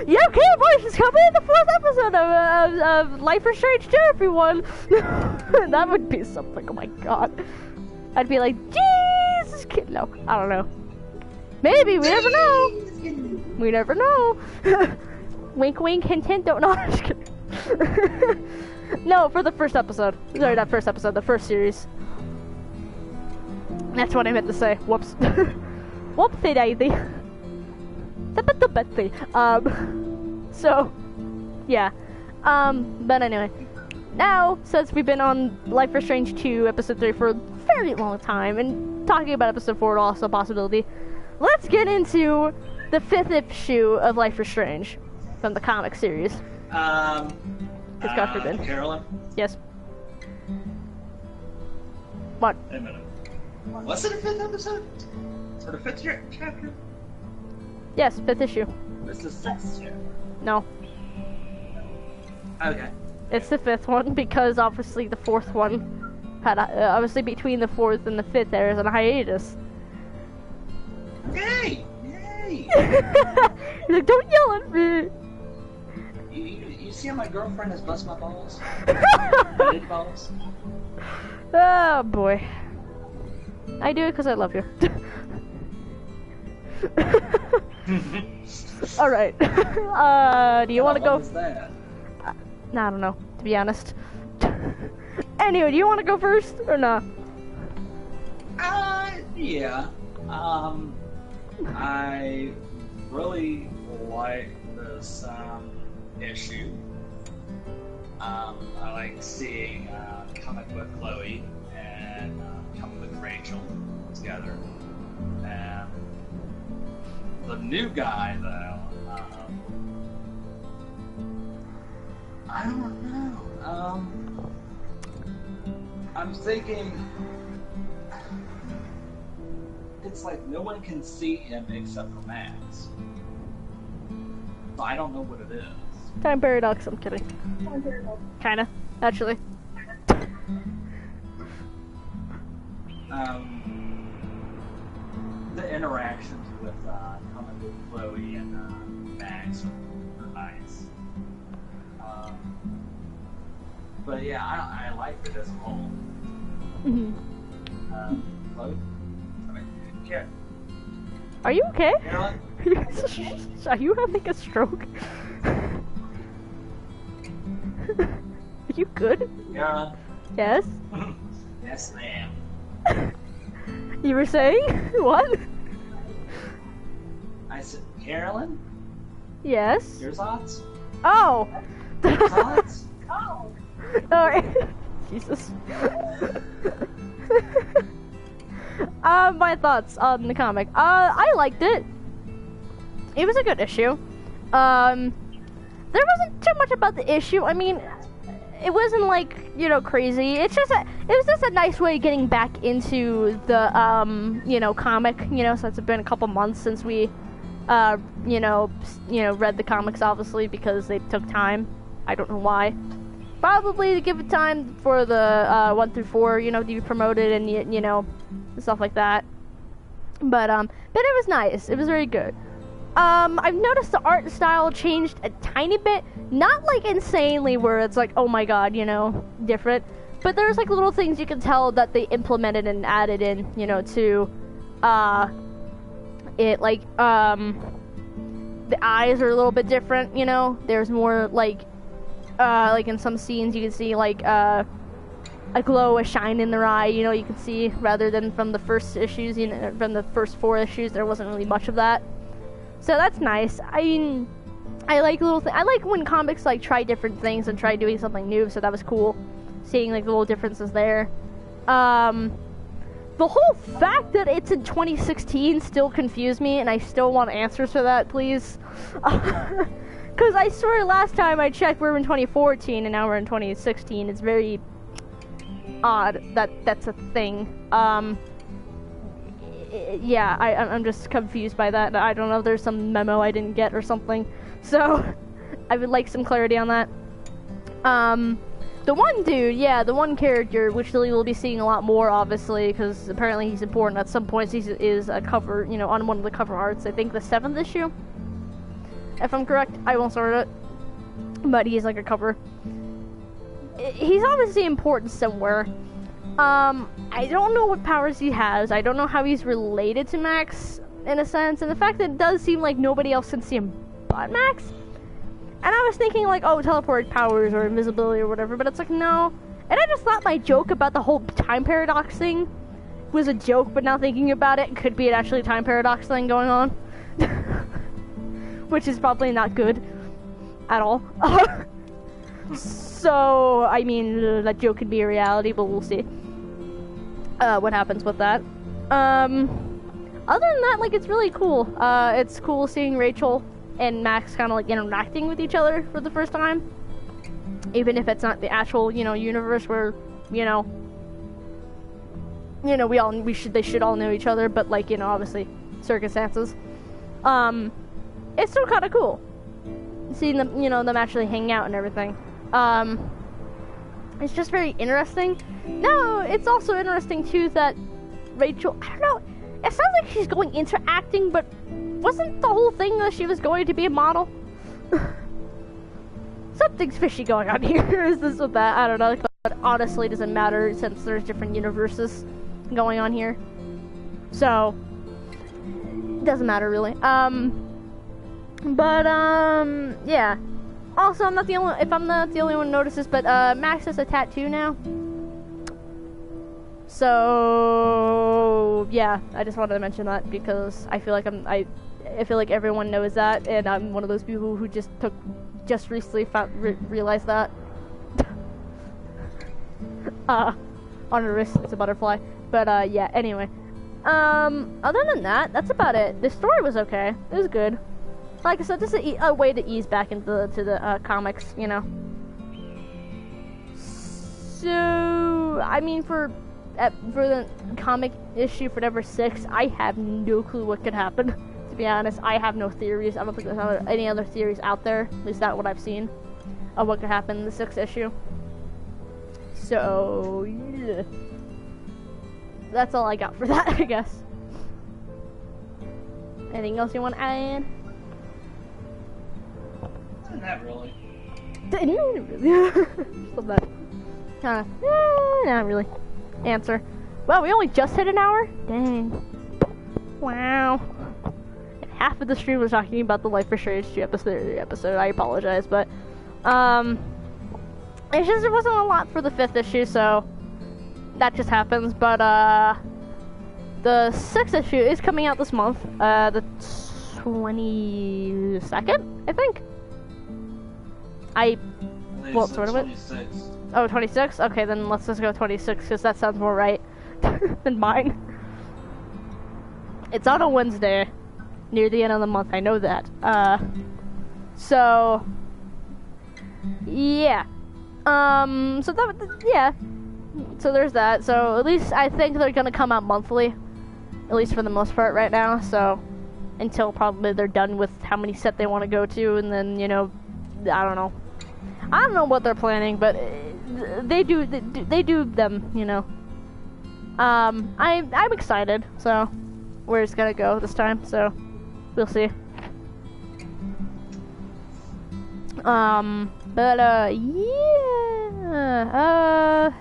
Yeah, okay, boys, it's coming in the 4th episode of Life is Strange 2, everyone. That would be something. Oh my god. I'd be like, Jesus, kid. No, I don't know. Maybe, we never know. We never know. Wink, wink, hint, hint. Don't know. I'm just kidding. No, for the first episode. Sorry, not first episode, the first series. That's what I meant to say. Whoops. Whoopsie daisy. So, yeah. But anyway. Now, since we've been on Life is Strange 2, episode 3 for a very long time, and talking about episode 4 also a possibility, let's get into the 5th issue of Life is Strange from the comic series. God forbid. Carolyn? Yes. What? Wait a minute. Was it a 5th episode? Or the 5th chapter? Yes, 5th issue. This is 6th chapter. No. Okay. It's the 5th one, because obviously the 4th one had, obviously between the 4th and the 5th there is a hiatus. Yay! Yay! He's like, don't yell at me! You see how my girlfriend has bust my balls? Big balls? Oh boy. I do it because I love you. Alright. Do you want to go? What was that? Nah, I don't know, to be honest. Anyway, do you want to go first, or not? Yeah. I really like this, issue. I like seeing, Comic Book Chloe and, Comic Book Rachel together. And the new guy, though, I don't know. I'm thinking it's like no one can see him except for Max. So I don't know what it is. Time paradox, I'm kidding. Kinda, actually. the interactions with coming with Chloe and Max are nice. But yeah, I liked it as a whole. Mhm. Chloe? I mean, yeah. Are you okay? Carolyn? Are you having a stroke? Are you good? Carolyn? Yes? Yes, ma'am. You were saying? What? I said, Carolyn? Yes? Your thoughts? Oh! Your thoughts? Oh! Alright. Jesus. My thoughts on the comic. I liked it. It was a good issue. There wasn't too much about the issue. I mean, it wasn't like, you know, crazy. It was just a nice way of getting back into the, you know, comic, you know, since it's been a couple months since we, you know, read the comics, obviously, because they took time. I don't know why. Probably to give it time for the, 1 through 4, you know, to be promoted and, you know, stuff like that. But it was nice. It was very good. I've noticed the art style changed a tiny bit. Not like insanely where it's like, oh my god, you know, different. But there's like little things you can tell that they implemented and added in, you know, to, it, like, the eyes are a little bit different, you know. There's more, like in some scenes you can see, like, a glow, a shine in their eye, you know, you can see, rather than from the first issues, you know, from the first 4 issues, there wasn't really much of that. So that's nice. I mean, I like little things. I like when comics, like, try different things and try doing something new, so that was cool, seeing, like, the little differences there. The whole fact that it's in 2016 still confused me, and I still want answers for that, please. Because I swear last time I checked we were in 2014, and now we're in 2016. It's very odd that that's a thing. Yeah, I'm just confused by that. I don't know if there's some memo I didn't get or something. So, I would like some clarity on that. The one dude, yeah, the one character, which we will be seeing a lot more, obviously, because apparently he's important at some points. He is a cover, you know, on one of the cover arts. I think the 7th issue, if I'm correct. I won't start it, but he's like a cover. He's obviously important somewhere. I don't know what powers he has. I don't know how he's related to Max, in a sense, and the fact that it does seem like nobody else can see him but Max. And I was thinking, like, oh, teleport powers or invisibility or whatever, but it's like, no. And I just thought my joke about the whole time paradox thing was a joke, but now thinking about it, could be an actually time paradox thing going on. Which is probably not good at all. So, I mean, that joke could be a reality, but we'll see what happens with that. Other than that, like, it's really cool. It's cool seeing Rachel and Max kind of, like, interacting with each other for the first time. Even if it's not the actual, you know, universe where, you know, they should all know each other, but, like, you know, obviously, circumstances. It's still kind of cool seeing them, you know, them actually hang out and everything. It's just very interesting. No, it's also interesting too that Rachel, I don't know, it sounds like she's going into acting, but wasn't the whole thing that she was going to be a model? Something's fishy going on here. Is this with that? I don't know, but honestly it doesn't matter since there's different universes going on here. So, it doesn't matter really. Yeah. Also, I'm not the only one who notices, but Max has a tattoo now. So yeah, I just wanted to mention that because I feel like I feel like everyone knows that, and I'm one of those people who just recently realized that. On her wrist, it's a butterfly. But yeah. Anyway, other than that, that's about it. The story was okay. It was good. Like I said, just a way to ease back into the comics, you know. So, I mean, for the comic issue for number 6, I have no clue what could happen. To be honest, I have no theories. I don't think there's any other theories out there, at least not what I've seen, of what could happen in the 6th issue. So, yeah. that's all I got for that, I guess. Anything else you want to add? Not really. Love that. Not really. Answer. Well, we only just hit an hour? Dang. Wow. And half of the stream was talking about the Life is Strange 2 episode. I apologize, but it's just there wasn't a lot for the 5th issue, so that just happens. But the 6th issue is coming out this month, the 22nd, I think. Well, sort of it. 26. Oh, 26? Okay, then let's just go 26, because that sounds more right than mine. It's on a Wednesday, near the end of the month, I know that. So, yeah. So yeah. So there's that. So at least I think they're gonna come out monthly, at least for the most part right now, so until probably they're done with how many set they want to go to, and then, you know, I don't know what they're planning, but they do them, you know. I'm excited, so where it's gonna go this time, so we'll see. But yeah,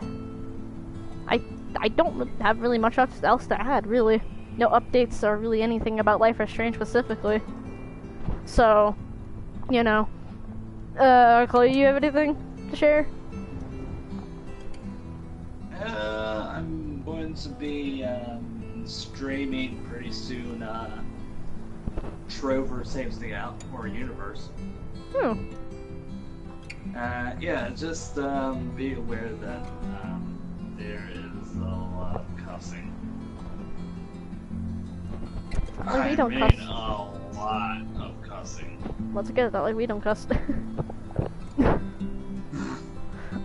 I don't have really much else to add, really. No updates or really anything about Life is Strange specifically. So, you know. Chloe, you have anything to share? I'm going to be streaming pretty soon. Trover Saves the Universe. Yeah, just be aware that there is a lot of cussing. We don't mean, cuss. a lot of cussing. Let's get it out, like we don't cuss.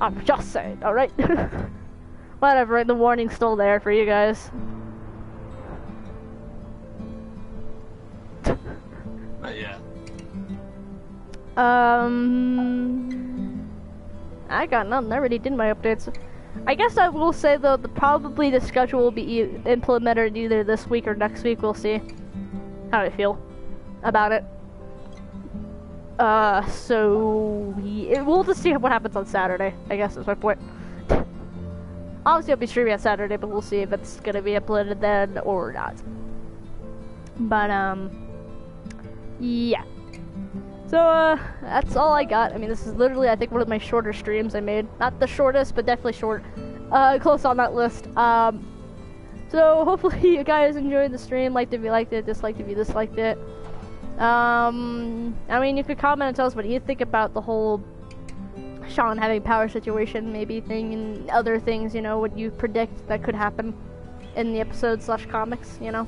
I'm just saying, alright? Whatever, the warning's still there for you guys. But yeah. I got nothing. I already did my updates. I guess I will say though, probably the schedule will be implemented either this week or next week. We'll see how I feel about it. So we'll just see what happens on Saturday. I guess is my point. Obviously, I'll be streaming on Saturday, but we'll see if it's gonna be uploaded then or not. But yeah. So, that's all I got. I mean, this is literally, I think, one of my shorter streams I made. Not the shortest, but definitely short. Close on that list. So, hopefully you guys enjoyed the stream. Liked if you liked it, disliked if you disliked it. I mean, you could comment and tell us what you think about the whole Shawn having power situation, maybe thing, and other things, you know, what you predict that could happen in the episode / comics, you know.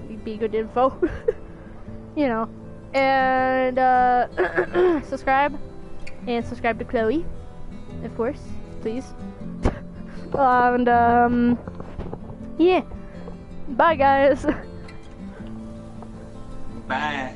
It'd be good info. You know. And subscribe to Chloe, of course, please. And yeah, bye guys. Bye.